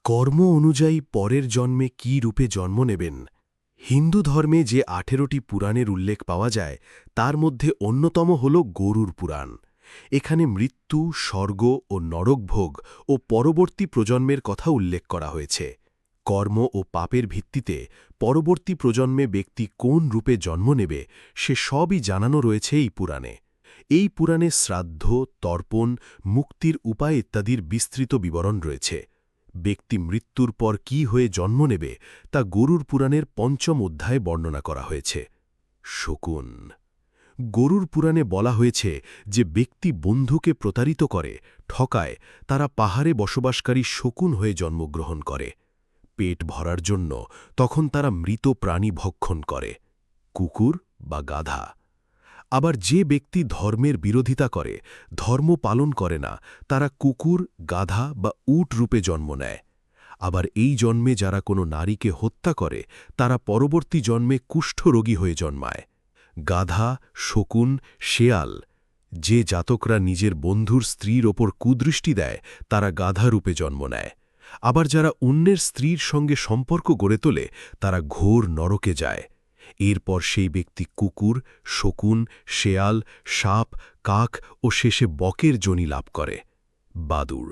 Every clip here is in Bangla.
কর্ম অনুযায়ী পরের জন্মে কী রূপে জন্ম নেবেন? হিন্দু ধর্মে যে 18টি পুরাণের উল্লেখ পাওয়া যায় তার মধ্যে অন্যতম হল গরুর পুরাণ। এখানে মৃত্যু, স্বর্গ ও নরকভোগ ও পরবর্তী প্রজন্মের কথা উল্লেখ করা হয়েছে। কর্ম ও পাপের ভিত্তিতে পরবর্তী প্রজন্মে ব্যক্তি কোন রূপে জন্ম নেবে সে সবই জানানো রয়েছে এই পুরাণে। এই পুরাণে শ্রাদ্ধ, তর্পণ, মুক্তির উপায় ইত্যাদির বিস্তৃত বিবরণ রয়েছে। ব্যক্তি মৃত্যুর পর কি হয়ে জন্ম নেবে তা গরুর পুরাণের ৫ম অধ্যায়ে বর্ণনা করা হয়েছে। শকুন। গরুর পুরাণে বলা হয়েছে যে ব্যক্তি বন্ধুকে প্রতারিত করে, ঠকায়, তারা পাহাড়ে বসবাসকারী শকুন হয়ে জন্মগ্রহণ করে। পেট ভরার জন্য তখন তারা মৃত প্রাণী ভক্ষণ করে, কুকুর বা গাধা। আবার যে ব্যক্তি ধর্মের বিরোধিতা করে, ধর্ম পালন করে না, তারা কুকুর, গাধা বা উট রূপে জন্ম নেয়। আবার এই জন্মে যারা কোনো নারীকে হত্যা করে তারা পরবর্তী জন্মে কুষ্ঠরোগী হয়ে জন্মায়। গাধা, শকুন, শেয়াল। যে জাতকরা নিজের বন্ধুর স্ত্রীর ওপর কুদৃষ্টি দেয় তারা গাধা রূপে জন্ম নেয়। আবার যারা অন্যের স্ত্রীর সঙ্গে সম্পর্ক গড়ে তোলে তারা ঘোর নরকে যায়। এরপর সেই ব্যক্তি কুকুর, শকুন, শেয়াল, সাপ, কাক ও শেষে বকের যোনি লাভ করে। বাদুড়।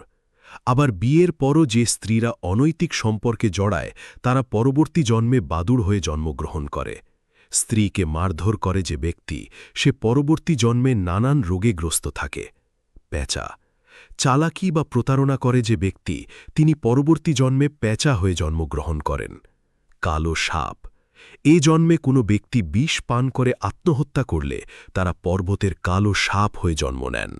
আবার বিয়ের পরও যে স্ত্রীরা অনৈতিক সম্পর্কে জড়ায় তারা পরবর্তী জন্মে বাদুড় হয়ে জন্মগ্রহণ করে। স্ত্রীকে মারধর করে যে ব্যক্তি সে পরবর্তী জন্মে নানান রোগে গ্রস্ত থাকে। প্যাঁচা। চালাকি বা প্রতারণা করে যে ব্যক্তি তিনি পরবর্তী জন্মে প্যাঁচা হয়ে জন্মগ্রহণ করেন। কালো সাপ। এ জন্মে কোনো ব্যক্তি বিষ পান করে আত্মহত্যা করলে তারা পর্বতের কালো সাপ হয়ে জন্ম নেন।